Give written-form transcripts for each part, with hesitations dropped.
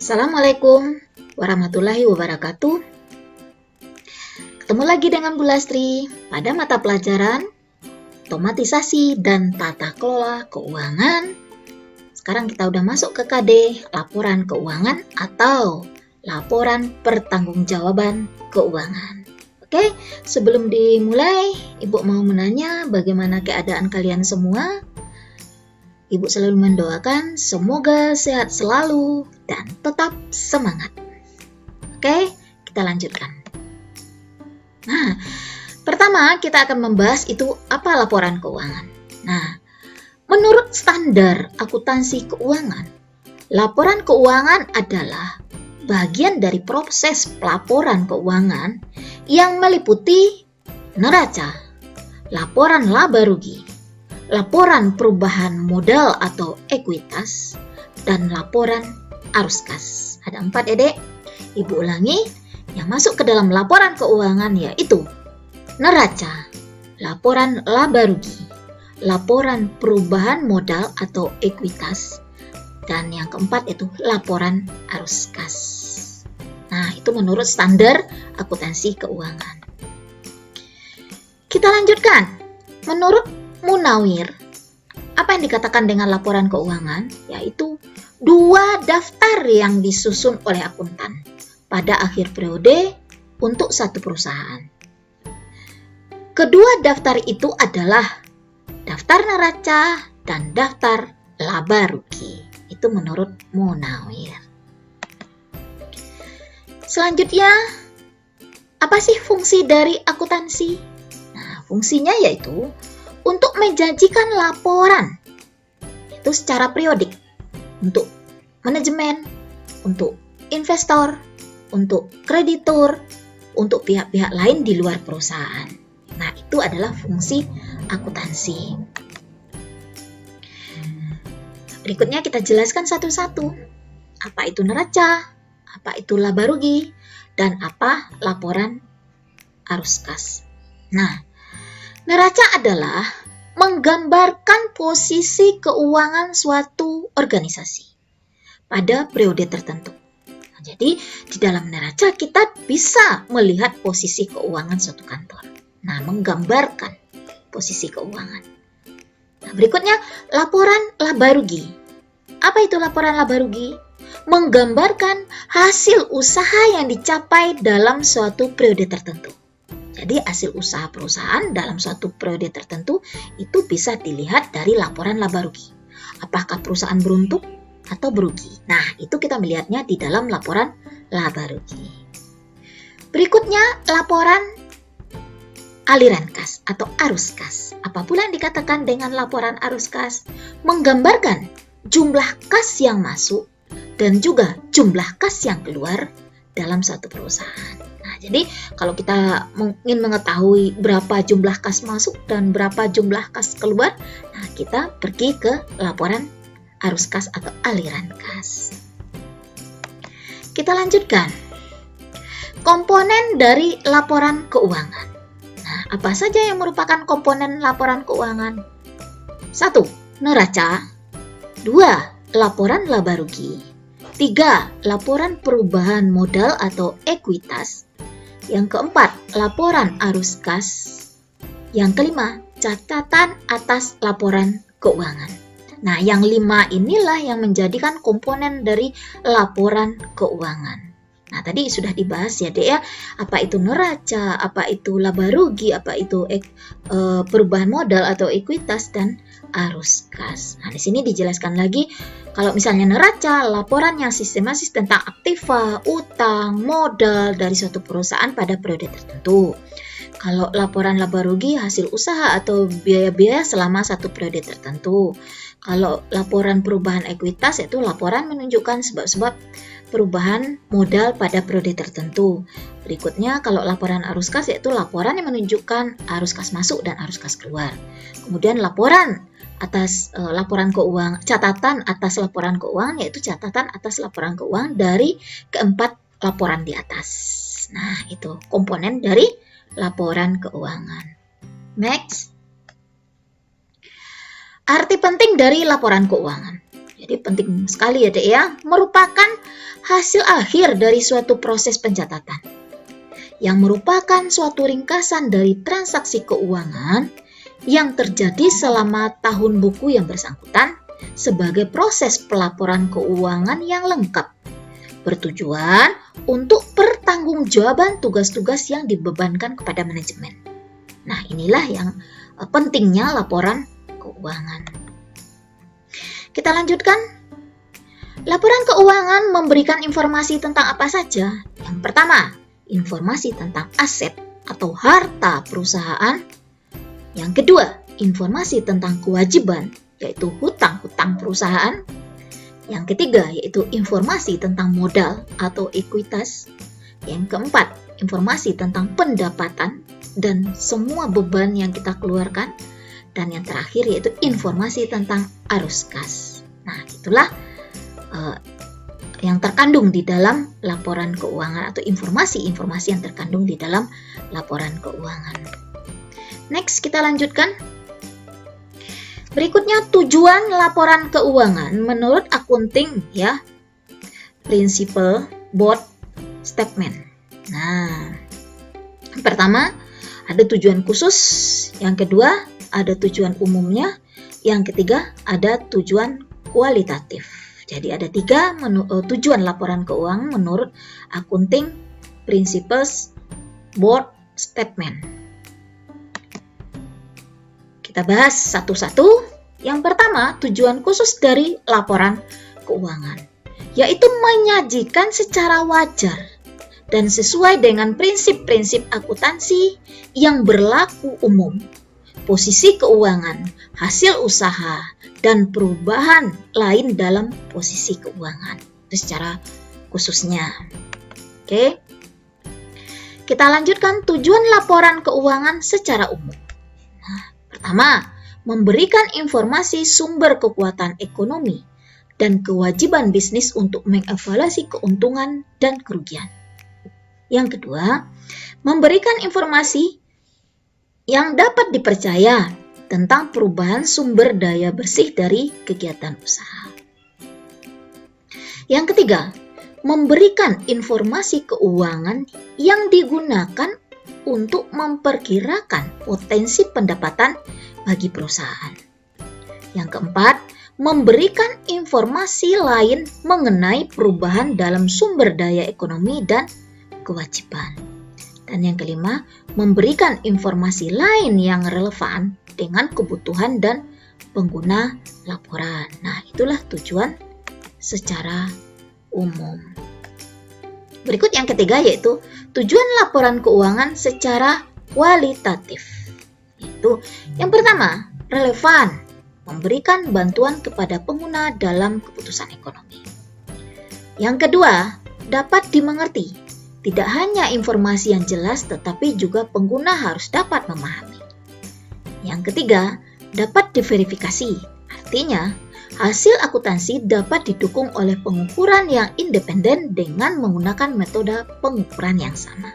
Assalamualaikum warahmatullahi wabarakatuh. Ketemu lagi dengan Bu Lastri pada mata pelajaran Otomatisasi dan Tata Kelola Keuangan. Sekarang kita udah masuk ke KD, Laporan Keuangan atau Laporan Pertanggungjawaban Keuangan. Oke, sebelum dimulai, Ibu mau menanya bagaimana keadaan kalian semua? Ibu selalu mendoakan semoga sehat selalu dan tetap semangat. Oke, kita lanjutkan. Nah, pertama kita akan membahas itu apa laporan keuangan. Nah, menurut standar akuntansi keuangan, laporan keuangan adalah bagian dari proses pelaporan keuangan yang meliputi neraca, laporan laba rugi, laporan perubahan modal atau ekuitas, dan laporan arus kas. Ada 4 ya dek. Ibu ulangi, yang masuk ke dalam laporan keuangan yaitu neraca, laporan laba rugi, laporan perubahan modal atau ekuitas, dan yang keempat itu laporan arus kas. Nah, itu menurut standar akuntansi keuangan. Kita lanjutkan. Menurut Munawir, apa yang dikatakan dengan laporan keuangan? Yaitu 2 daftar yang disusun oleh akuntan pada akhir periode untuk satu perusahaan. Kedua daftar itu adalah daftar neraca dan daftar laba rugi. Itu menurut Munawir. Selanjutnya, apa sih fungsi dari akuntansi? Nah, fungsinya yaitu untuk menjanjikan laporan itu secara periodik untuk manajemen, untuk investor, untuk kreditur, untuk pihak-pihak lain di luar perusahaan. Nah, itu adalah fungsi akuntansi. Berikutnya kita jelaskan satu-satu. Apa itu neraca, apa itu laba rugi, dan apa laporan arus kas. Nah, neraca adalah menggambarkan posisi keuangan suatu organisasi pada periode tertentu. Nah, jadi, di dalam neraca kita bisa melihat posisi keuangan suatu kantor. Nah, menggambarkan posisi keuangan. Nah, berikutnya, laporan laba rugi. Apa itu laporan laba rugi? Menggambarkan hasil usaha yang dicapai dalam suatu periode tertentu. Jadi hasil usaha perusahaan dalam suatu periode tertentu itu bisa dilihat dari laporan laba rugi. Apakah perusahaan beruntung atau berugi? Nah, itu kita melihatnya di dalam laporan laba rugi. Berikutnya, laporan aliran kas atau arus kas. Apa pula yang dikatakan dengan laporan arus kas? Menggambarkan jumlah kas yang masuk dan juga jumlah kas yang keluar dalam satu perusahaan. Nah, jadi kalau kita ingin mengetahui berapa jumlah kas masuk dan berapa jumlah kas keluar, nah kita pergi ke laporan arus kas atau aliran kas. Kita lanjutkan. Komponen dari laporan keuangan. Nah, apa saja yang merupakan komponen laporan keuangan? 1. Neraca. 2. Laporan laba rugi. 3. Laporan perubahan modal atau ekuitas. Yang keempat, laporan arus kas. Yang kelima, catatan atas laporan keuangan. Nah, yang 5 inilah yang menjadikan komponen dari laporan keuangan. Nah, tadi sudah dibahas ya, Dek ya. Apa itu neraca, apa itu laba rugi, apa itu perubahan modal atau ekuitas, dan arus kas. Nah, di sini dijelaskan lagi kalau misalnya neraca, laporan yang sistematis tentang aktiva, utang, modal dari suatu perusahaan pada periode tertentu. Kalau laporan laba rugi, hasil usaha atau biaya-biaya selama satu periode tertentu. Kalau laporan perubahan ekuitas, yaitu laporan menunjukkan sebab-sebab perubahan modal pada periode tertentu. Berikutnya, kalau laporan arus kas, yaitu laporan yang menunjukkan arus kas masuk dan arus kas keluar. Kemudian laporan atas laporan keuangan, catatan atas laporan keuangan, yaitu catatan atas laporan keuangan dari keempat laporan di atas. Nah, itu komponen dari laporan keuangan. Next. Arti penting dari laporan keuangan. Jadi penting sekali ya Dek ya, merupakan hasil akhir dari suatu proses pencatatan yang merupakan suatu ringkasan dari transaksi keuangan yang terjadi selama tahun buku yang bersangkutan sebagai proses pelaporan keuangan yang lengkap, bertujuan untuk pertanggungjawaban tugas-tugas yang dibebankan kepada manajemen. Nah, inilah yang pentingnya laporan keuangan. Kita lanjutkan. Laporan keuangan memberikan informasi tentang apa saja? Yang pertama, informasi tentang aset atau harta perusahaan. Yang kedua, informasi tentang kewajiban, yaitu hutang-hutang perusahaan. Yang ketiga, yaitu informasi tentang modal atau ekuitas. Yang keempat, informasi tentang pendapatan dan semua beban yang kita keluarkan. Dan yang terakhir, yaitu informasi tentang arus kas. Nah, itulah yang terkandung di dalam laporan keuangan atau informasi-informasi yang terkandung di dalam laporan keuangan. Next, kita lanjutkan. Berikutnya tujuan laporan keuangan menurut akunting ya. Principle board statement. Nah, yang pertama ada tujuan khusus, yang kedua ada tujuan umumnya, yang ketiga ada tujuan kualitatif. Jadi ada 3 tujuan laporan keuangan menurut akunting principles board statement. Kita bahas satu-satu. Yang pertama, tujuan khusus dari laporan keuangan, yaitu menyajikan secara wajar dan sesuai dengan prinsip-prinsip akuntansi yang berlaku umum, posisi keuangan, hasil usaha, dan perubahan lain dalam posisi keuangan. Itu secara khususnya. Oke. Kita lanjutkan tujuan laporan keuangan secara umum. Nah, pertama, memberikan informasi sumber kekuatan ekonomi dan kewajiban bisnis untuk mengevaluasi keuntungan dan kerugian. Yang kedua, memberikan informasi yang dapat dipercaya tentang perubahan sumber daya bersih dari kegiatan usaha. Yang ketiga, memberikan informasi keuangan yang digunakan untuk memperkirakan potensi pendapatan bagi perusahaan. Yang keempat, memberikan informasi lain mengenai perubahan dalam sumber daya ekonomi dan kewajiban. Dan yang kelima, memberikan informasi lain yang relevan dengan kebutuhan dan pengguna laporan. Nah, itulah tujuan secara umum. Berikut yang ketiga yaitu tujuan laporan keuangan secara kualitatif. Yaitu yang pertama, relevan, memberikan bantuan kepada pengguna dalam keputusan ekonomi. Yang kedua, dapat dimengerti. Tidak hanya informasi yang jelas tetapi juga pengguna harus dapat memahami. Yang ketiga, dapat diverifikasi. Artinya, hasil akuntansi dapat didukung oleh pengukuran yang independen dengan menggunakan metode pengukuran yang sama.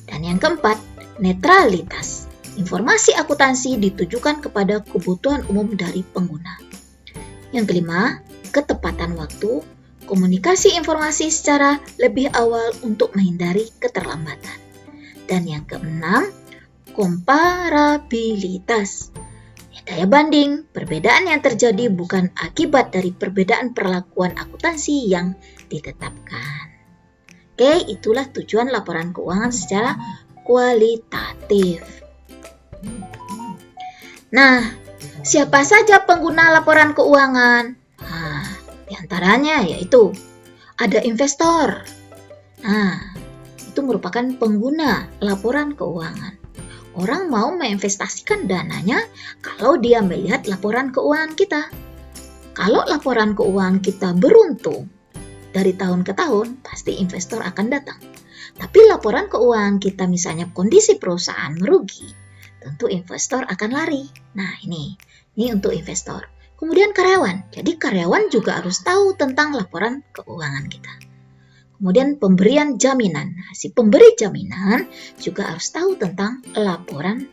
Dan yang keempat, netralitas. Informasi akuntansi ditujukan kepada kebutuhan umum dari pengguna. Yang kelima, ketepatan waktu, komunikasi informasi secara lebih awal untuk menghindari keterlambatan. Dan yang keenam, komparabilitas. Daya banding, perbedaan yang terjadi bukan akibat dari perbedaan perlakuan akuntansi yang ditetapkan. Oke, itulah tujuan laporan keuangan secara kualitatif. Nah, siapa saja pengguna laporan keuangan? Nah, di antaranya yaitu ada investor. Nah, itu merupakan pengguna laporan keuangan. Orang mau menginvestasikan dananya kalau dia melihat laporan keuangan kita. Kalau laporan keuangan kita beruntung dari tahun ke tahun, pasti investor akan datang. Tapi laporan keuangan kita misalnya kondisi perusahaan merugi, tentu investor akan lari. Nah, ini untuk investor. Kemudian karyawan. Jadi karyawan juga harus tahu tentang laporan keuangan kita. Kemudian pemberian jaminan. Nah, si pemberi jaminan juga harus tahu tentang laporan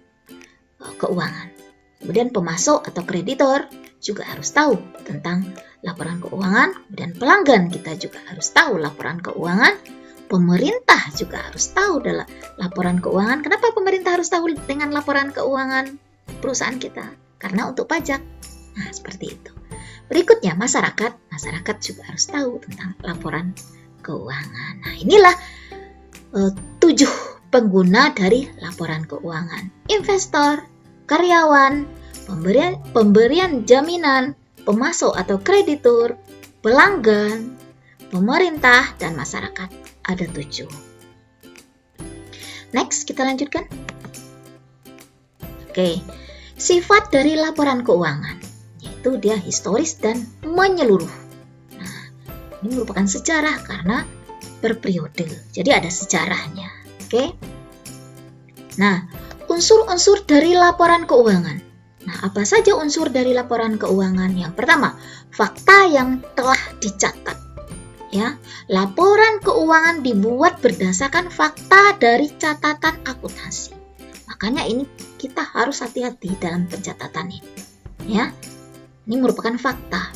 keuangan. Kemudian pemasok atau kreditor juga harus tahu tentang laporan keuangan, kemudian pelanggan kita juga harus tahu laporan keuangan, pemerintah juga harus tahu dalam laporan keuangan. Kenapa pemerintah harus tahu dengan laporan keuangan perusahaan kita? Karena untuk pajak. Nah, seperti itu. Berikutnya, masyarakat juga harus tahu tentang laporan keuangan. Nah, inilah 7 pengguna dari laporan keuangan. Investor, karyawan, pemberian jaminan, pemasok atau kreditur, pelanggan, pemerintah, dan masyarakat. Ada 7. Next, kita lanjutkan. Oke, sifat dari laporan keuangan, yaitu dia historis dan menyeluruh. Nah, ini merupakan sejarah karena berperiode, jadi ada sejarahnya. Oke. Nah, unsur-unsur dari laporan keuangan. Nah, apa saja unsur dari laporan keuangan? Yang pertama, fakta yang telah dicatat. Ya, laporan keuangan dibuat berdasarkan fakta dari catatan akuntansi. Makanya ini kita harus hati-hati dalam pencatatan ini. Ya, ini merupakan fakta.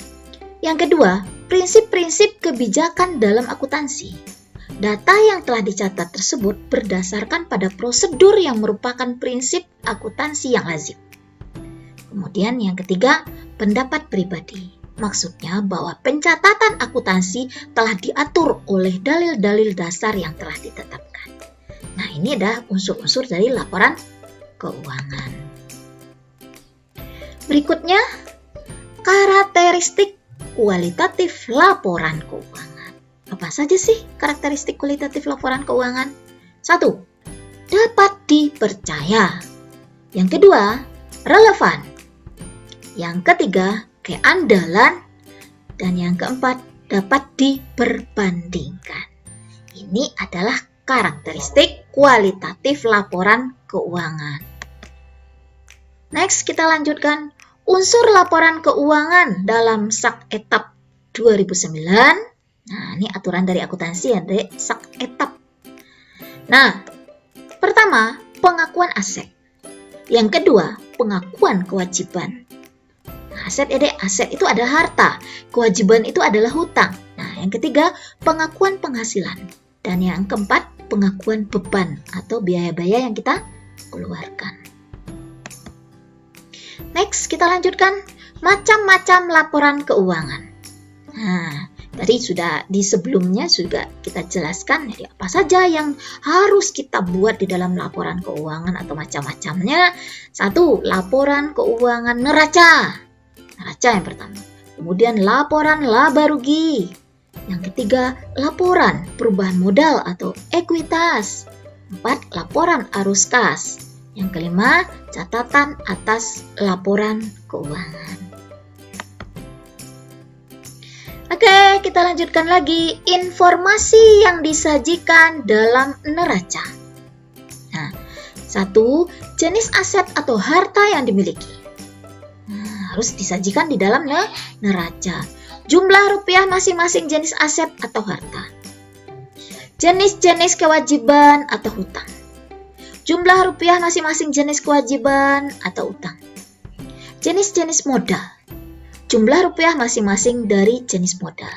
Yang kedua, prinsip-prinsip kebijakan dalam akuntansi. Data yang telah dicatat tersebut berdasarkan pada prosedur yang merupakan prinsip akuntansi yang lazim. Kemudian yang ketiga, pendapat pribadi. Maksudnya bahwa pencatatan akuntansi telah diatur oleh dalil-dalil dasar yang telah ditetapkan. Nah, ini adalah unsur-unsur dari laporan keuangan. Berikutnya, karakteristik kualitatif laporan keuangan. Apa saja sih karakteristik kualitatif laporan keuangan? 1. Dapat dipercaya. Yang kedua, relevan. Yang ketiga, keandalan. Dan yang keempat, dapat diperbandingkan. Ini adalah karakteristik kualitatif laporan keuangan. Next, kita lanjutkan. Unsur laporan keuangan dalam SAK etap 2009. Nah, ini aturan dari akuntansi ya, Dek, SAK etap. Nah, pertama, pengakuan aset. Yang kedua, pengakuan kewajiban. Aset itu adalah harta, kewajiban itu adalah hutang. Nah, yang ketiga, pengakuan penghasilan. Dan yang keempat, pengakuan beban atau biaya-biaya yang kita keluarkan. Next, kita lanjutkan macam-macam laporan keuangan. Nah, tadi sudah di sebelumnya juga kita jelaskan jadi apa saja yang harus kita buat di dalam laporan keuangan atau macam-macamnya. 1. Laporan keuangan neraca. Neraca yang pertama. Kemudian laporan laba rugi. Yang ketiga, laporan perubahan modal atau ekuitas. 4. Laporan arus kas. Yang kelima, catatan atas laporan keuangan. Oke, kita lanjutkan lagi. Informasi yang disajikan dalam neraca. Nah, 1. Jenis aset atau harta yang dimiliki. Harus disajikan di dalam neraca. Jumlah rupiah masing-masing jenis aset atau harta. Jenis-jenis kewajiban atau hutang. Jumlah rupiah masing-masing jenis kewajiban atau hutang. Jenis-jenis modal. Jumlah rupiah masing-masing dari jenis modal.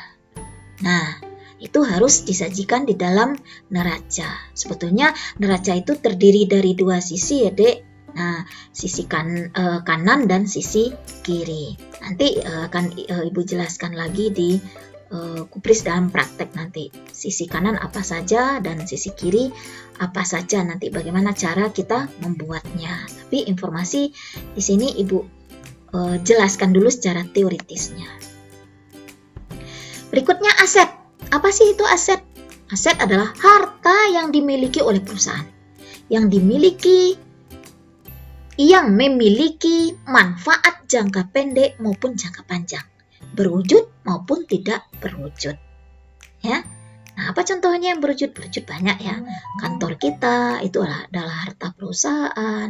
Nah, itu harus disajikan di dalam neraca. Sebetulnya neraca itu terdiri dari 2 sisi ya, Dek. Nah, sisi kanan dan sisi kiri. Nanti akan Ibu jelaskan lagi di kupris dalam praktek nanti. Sisi kanan apa saja dan sisi kiri apa saja nanti bagaimana cara kita membuatnya. Tapi informasi di sini Ibu jelaskan dulu secara teoritisnya. Berikutnya aset. Apa sih itu aset? Aset adalah harta yang dimiliki oleh perusahaan. Yang memiliki manfaat jangka pendek maupun jangka panjang, berwujud maupun tidak berwujud. Ya, nah apa contohnya yang berwujud? Berwujud banyak ya. Kantor kita itu adalah harta perusahaan.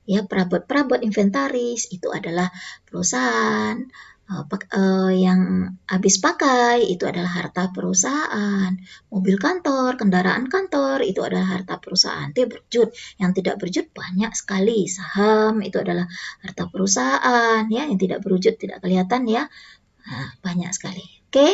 Ya, perabot-perabot inventaris itu adalah perusahaan. Yang habis pakai itu adalah harta perusahaan. Mobil kantor, kendaraan kantor itu adalah harta perusahaan. Itu berwujud. Yang tidak berwujud banyak sekali. Saham itu adalah harta perusahaan ya, yang tidak berwujud, tidak kelihatan ya. Nah, banyak sekali. Oke.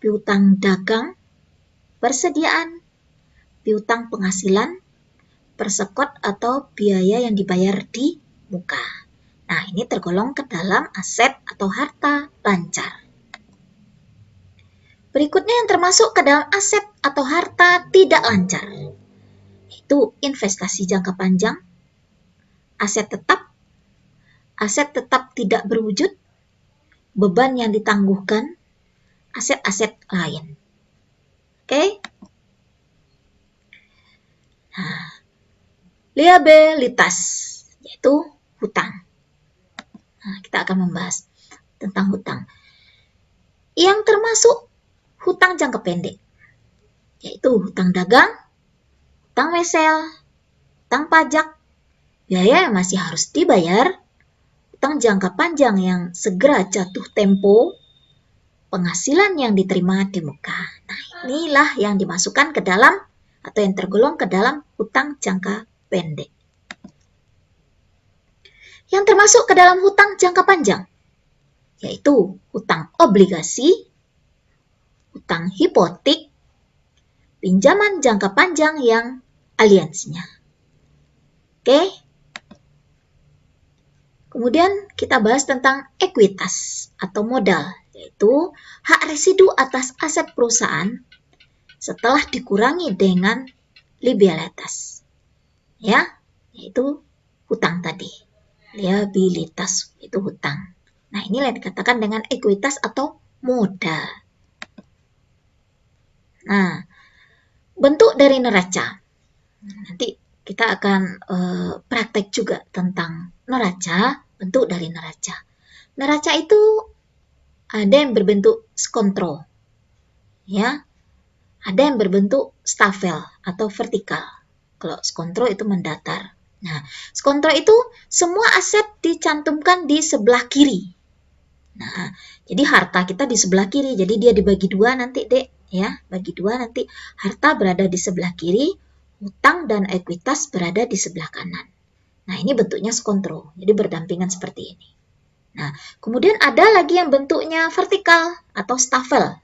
piutang dagang, persediaan, piutang penghasilan, persekot atau biaya yang dibayar di muka. Nah, ini tergolong ke dalam aset atau harta lancar. Berikutnya yang termasuk ke dalam aset atau harta tidak lancar, yaitu investasi jangka panjang, aset tetap tidak berwujud, beban yang ditangguhkan, aset-aset lain. Oke? Nah, liabilitas, yaitu hutang. Nah, kita akan membahas tentang hutang. Yang termasuk hutang jangka pendek, yaitu hutang dagang, hutang mesel, hutang pajak, biaya yang masih harus dibayar, hutang jangka panjang yang segera jatuh tempo, penghasilan yang diterima di muka. Nah, inilah yang dimasukkan ke dalam atau yang tergolong ke dalam hutang jangka pendek. Yang termasuk ke dalam hutang jangka panjang, yaitu hutang obligasi, hutang hipotek, pinjaman jangka panjang yang aliansinya. Oke? Kemudian kita bahas tentang ekuitas atau modal, yaitu hak residu atas aset perusahaan setelah dikurangi dengan liabilitas. Ya, yaitu hutang tadi. Liabilitas itu hutang. Nah, inilah yang dikatakan dengan ekuitas atau modal. Nah, bentuk dari neraca. Nanti kita akan praktek juga tentang neraca, bentuk dari neraca. Neraca itu ada yang berbentuk skontro, ya, ada yang berbentuk stafel atau vertikal. Kalau skontro itu mendatar. Nah, skontro itu semua aset dicantumkan di sebelah kiri. Nah, jadi harta kita di sebelah kiri, jadi dia dibagi dua nanti, Dek, ya, bagi dua nanti. Harta berada di sebelah kiri, hutang dan ekuitas berada di sebelah kanan. Nah, ini bentuknya skontro, jadi berdampingan seperti ini. Nah, kemudian ada lagi yang bentuknya vertikal atau stafel.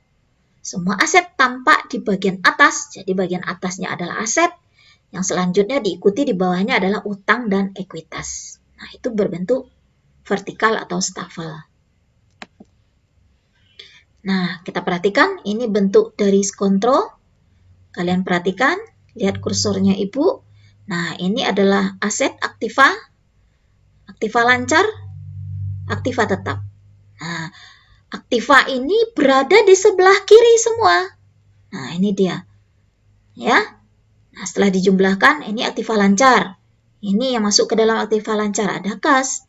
Semua aset tampak di bagian atas, jadi bagian atasnya adalah aset, yang selanjutnya diikuti di bawahnya adalah utang dan ekuitas. Nah, itu berbentuk vertikal atau stafel. Nah, kita perhatikan ini bentuk dari skontro. Kalian perhatikan, lihat kursornya Ibu. Nah, ini adalah aset aktiva lancar, aktiva tetap. Nah, aktiva ini berada di sebelah kiri semua. Nah, ini dia. Ya. Nah, setelah dijumlahkan, ini aktiva lancar. Ini yang masuk ke dalam aktiva lancar. Ada kas,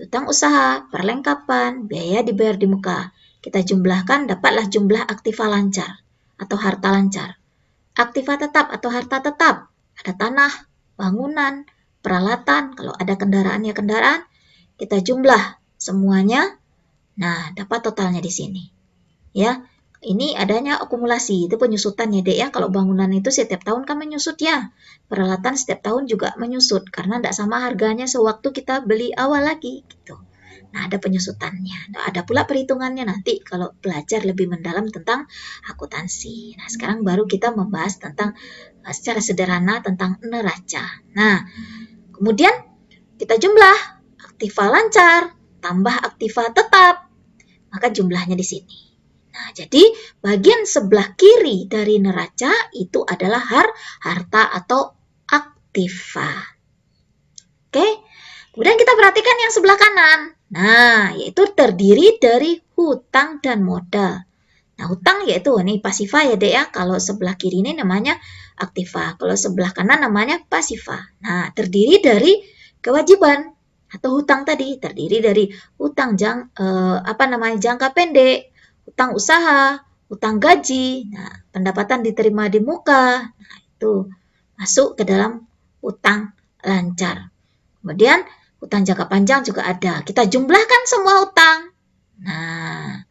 hutang usaha, perlengkapan, biaya dibayar di muka. Kita jumlahkan, dapatlah jumlah aktiva lancar atau harta lancar. Aktiva tetap atau harta tetap, ada tanah, bangunan, peralatan, kalau ada kendaraan ya kendaraan, kita jumlah semuanya. Nah, dapat totalnya di sini. Ya, ini adanya akumulasi, itu penyusutan ya, Dek, ya. Kalau bangunan itu setiap tahun kan menyusut ya. Peralatan setiap tahun juga menyusut karena tidak sama harganya sewaktu kita beli awal lagi gitu. Nah, ada penyusutannya. Nah, ada pula perhitungannya nanti kalau belajar lebih mendalam tentang akuntansi. Nah, sekarang baru kita membahas tentang secara sederhana tentang neraca. Nah, kemudian kita jumlah aktiva lancar tambah aktiva tetap, maka jumlahnya di sini. Nah, jadi bagian sebelah kiri dari neraca itu adalah harta atau aktiva. Oke. Kemudian kita perhatikan yang sebelah kanan. Nah, yaitu terdiri dari hutang dan modal. Nah, hutang yaitu ini pasiva ya, Dek, ya. Kalau sebelah kiri ini namanya aktiva, kalau sebelah kanan namanya pasiva. Nah, terdiri dari kewajiban atau hutang tadi, terdiri dari hutang jangka pendek, hutang usaha, hutang gaji. Nah, pendapatan diterima di muka. Nah, itu masuk ke dalam hutang lancar. Kemudian hutang jangka panjang juga ada. Kita jumlahkan semua hutang. Nah,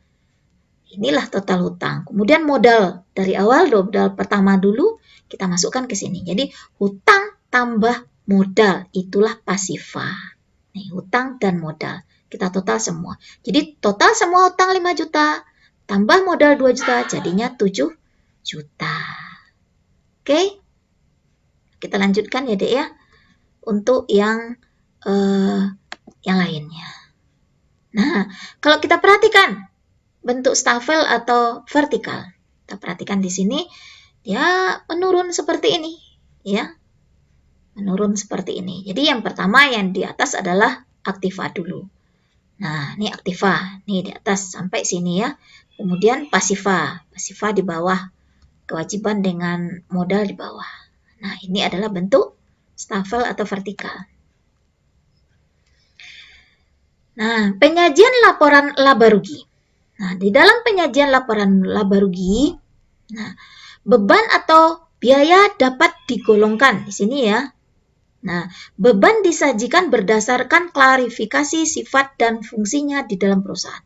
inilah total hutang. Kemudian modal. Dari awal, modal pertama dulu, kita masukkan ke sini. Jadi, hutang tambah modal. Itulah pasiva. Nih, hutang dan modal. Kita total semua. Jadi, total semua hutang 5 juta. tambah modal 2 juta, jadinya 7 juta. Oke, kita lanjutkan ya Dek ya, untuk yang lainnya. Nah, kalau kita perhatikan bentuk stafel atau vertikal, kita perhatikan di sini, dia menurun seperti ini, ya, menurun seperti ini. Jadi yang pertama yang di atas adalah aktiva dulu. Nah, ini aktiva, nih di atas sampai sini ya. Kemudian pasiva, pasiva di bawah, kewajiban dengan modal di bawah. Nah, ini adalah bentuk stafel atau vertikal. Nah, penyajian laporan laba rugi. Nah, di dalam penyajian laporan laba rugi, nah, beban atau biaya dapat digolongkan di sini ya. Nah, beban disajikan berdasarkan klarifikasi sifat dan fungsinya di dalam perusahaan.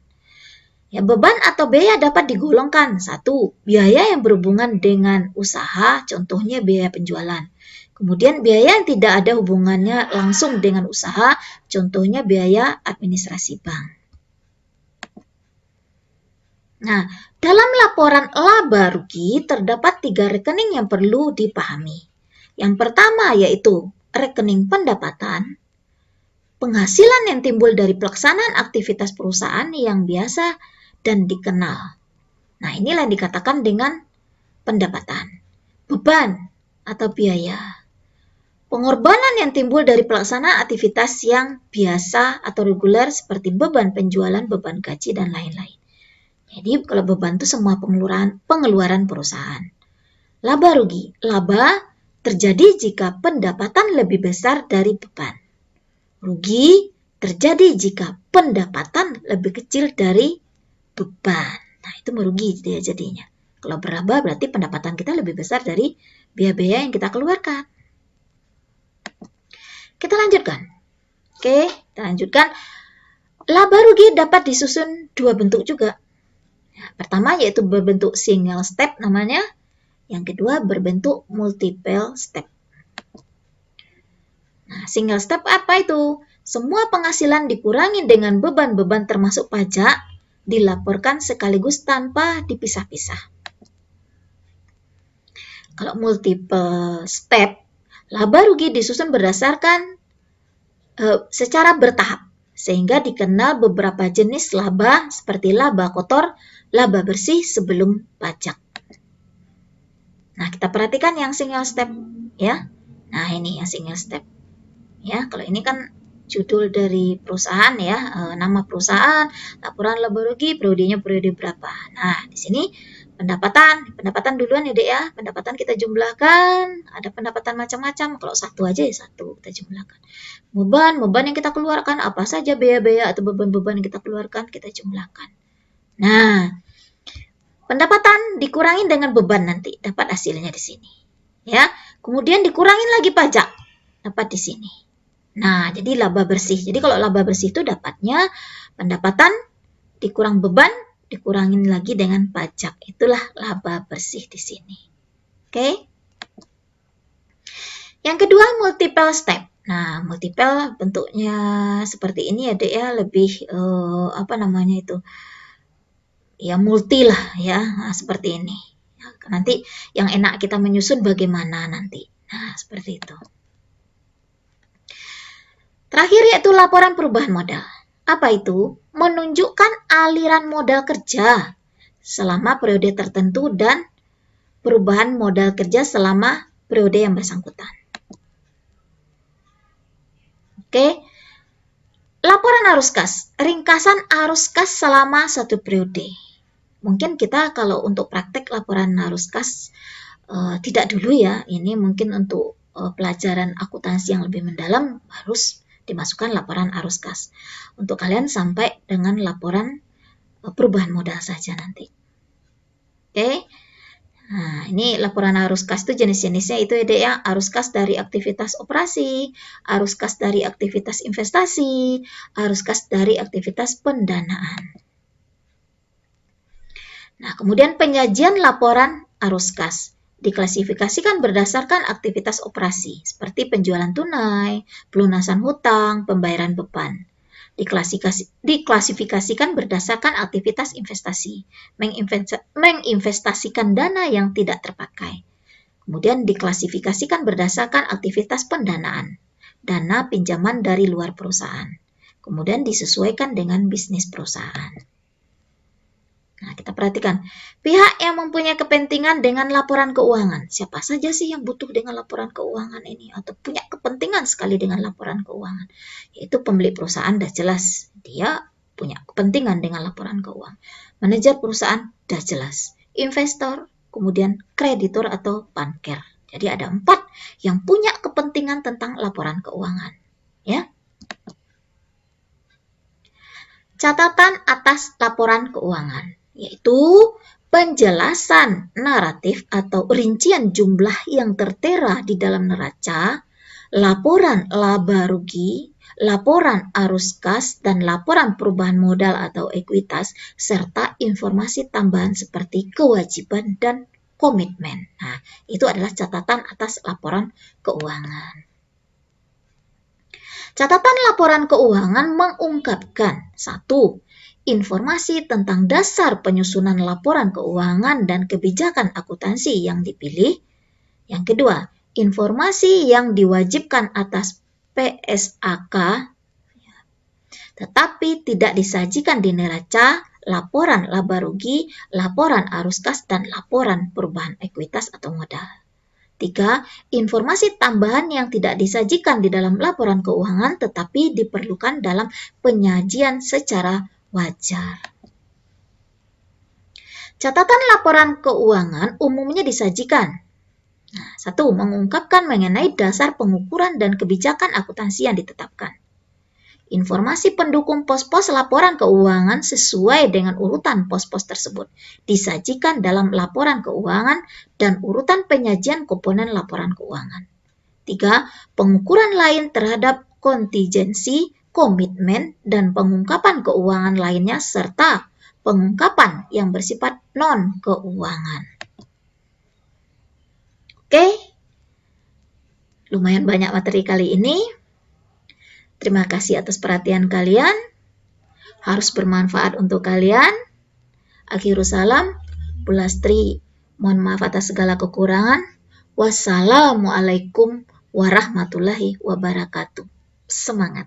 Ya, beban atau biaya dapat digolongkan. 1. Biaya yang berhubungan dengan usaha, contohnya biaya penjualan. Kemudian biaya yang tidak ada hubungannya langsung dengan usaha, contohnya biaya administrasi bank. Nah, dalam laporan laba rugi terdapat 3 rekening yang perlu dipahami. Yang pertama yaitu rekening pendapatan, penghasilan yang timbul dari pelaksanaan aktivitas perusahaan yang biasa dan dikenal. Nah, inilah yang dikatakan dengan pendapatan. Beban atau biaya. Pengorbanan yang timbul dari pelaksanaan aktivitas yang biasa atau reguler seperti beban penjualan, beban gaji, dan lain-lain. Jadi kalau beban itu semua pengeluaran perusahaan. Laba rugi. Laba terjadi jika pendapatan lebih besar dari beban. Rugi terjadi jika pendapatan lebih kecil dari beban. Nah, itu merugi dia jadinya. Kalau berlaba berarti pendapatan kita lebih besar dari biaya-biaya yang kita keluarkan. Kita lanjutkan. Oke, kita lanjutkan. Laba rugi dapat disusun 2 bentuk juga. Pertama yaitu berbentuk single step namanya, yang kedua berbentuk multiple step. Nah, single step apa itu? Semua penghasilan dikurangi dengan beban-beban termasuk pajak dilaporkan sekaligus tanpa dipisah-pisah. Kalau multiple step, laba rugi disusun berdasarkan secara bertahap, sehingga dikenal beberapa jenis laba seperti laba kotor, laba bersih sebelum pajak. Nah, kita perhatikan yang single step ya. Nah, ini yang single step. Ya, kalau ini kan judul dari perusahaan ya, nama perusahaan, laporan laba rugi, periodenya periode berapa. Nah, di sini pendapatan duluan ya Dek ya. Pendapatan kita jumlahkan, ada pendapatan macam-macam. Kalau satu aja ya satu kita jumlahkan. Beban yang kita keluarkan, apa saja biaya-biaya atau beban-beban yang kita keluarkan, kita jumlahkan. Nah, pendapatan dikurangi dengan beban nanti, dapat hasilnya di sini. Ya, kemudian dikurangin lagi pajak, dapat di sini. Nah, jadi laba bersih. Jadi kalau laba bersih itu dapatnya pendapatan dikurang beban, dikurangin lagi dengan pajak. Itulah laba bersih di sini. Oke. Yang kedua, multiple step. Nah, multiple bentuknya seperti ini ya Dek ya, lebih ya multi lah ya, nah, seperti ini. Nanti yang enak kita menyusun bagaimana nanti. Nah, seperti itu. Terakhir yaitu laporan perubahan modal. Apa itu? Menunjukkan aliran modal kerja selama periode tertentu dan perubahan modal kerja selama periode yang bersangkutan. Oke. Laporan arus kas. Ringkasan arus kas selama satu periode. Mungkin kita kalau untuk praktek laporan arus kas tidak dulu ya. Ini mungkin untuk pelajaran akuntansi yang lebih mendalam harus dimasukkan laporan arus kas. Untuk kalian sampai dengan laporan perubahan modal saja nanti. Oke. Nah, ini laporan arus kas itu jenis-jenisnya itu ya Dek ya. Arus kas dari aktivitas operasi, arus kas dari aktivitas investasi, arus kas dari aktivitas pendanaan. Nah, kemudian penyajian laporan arus kas diklasifikasikan berdasarkan aktivitas operasi seperti penjualan tunai, pelunasan hutang, pembayaran beban. diklasifikasikan berdasarkan aktivitas investasi, menginvestasikan dana yang tidak terpakai. Kemudian diklasifikasikan berdasarkan aktivitas pendanaan, dana pinjaman dari luar perusahaan. Kemudian disesuaikan dengan bisnis perusahaan. Nah, kita perhatikan, pihak yang mempunyai kepentingan dengan laporan keuangan. Siapa saja sih yang butuh dengan laporan keuangan ini? Atau punya kepentingan sekali dengan laporan keuangan? Yaitu pembeli perusahaan, dah jelas. Dia punya kepentingan dengan laporan keuangan. Manajer perusahaan, dah jelas. Investor, kemudian kreditur atau banker. Jadi ada 4 yang punya kepentingan tentang laporan keuangan. Ya. Catatan atas laporan keuangan, yaitu penjelasan naratif atau rincian jumlah yang tertera di dalam neraca, laporan laba rugi, laporan arus kas, dan laporan perubahan modal atau ekuitas, serta informasi tambahan seperti kewajiban dan komitmen. Nah, itu adalah catatan atas laporan keuangan. Catatan laporan keuangan mengungkapkan 1. Informasi tentang dasar penyusunan laporan keuangan dan kebijakan akuntansi yang dipilih. Yang kedua, informasi yang diwajibkan atas PSAK, tetapi tidak disajikan di neraca, laporan laba rugi, laporan arus kas, dan laporan perubahan ekuitas atau modal. 3. Informasi tambahan yang tidak disajikan di dalam laporan keuangan tetapi diperlukan dalam penyajian secara wajar. Catatan laporan keuangan umumnya disajikan. 1. Mengungkapkan mengenai dasar pengukuran dan kebijakan akuntansi yang ditetapkan. Informasi pendukung pos-pos laporan keuangan sesuai dengan urutan pos-pos tersebut disajikan dalam laporan keuangan dan urutan penyajian komponen laporan keuangan. 3. Pengukuran lain terhadap kontingensi, komitmen, dan pengungkapan keuangan lainnya serta pengungkapan yang bersifat non-keuangan. Oke, lumayan banyak materi kali ini. Terima kasih atas perhatian kalian. Harus bermanfaat untuk kalian. Akhirus salam, Bu Lastri. Mohon maaf atas segala kekurangan. Wassalamualaikum warahmatullahi wabarakatuh. Semangat.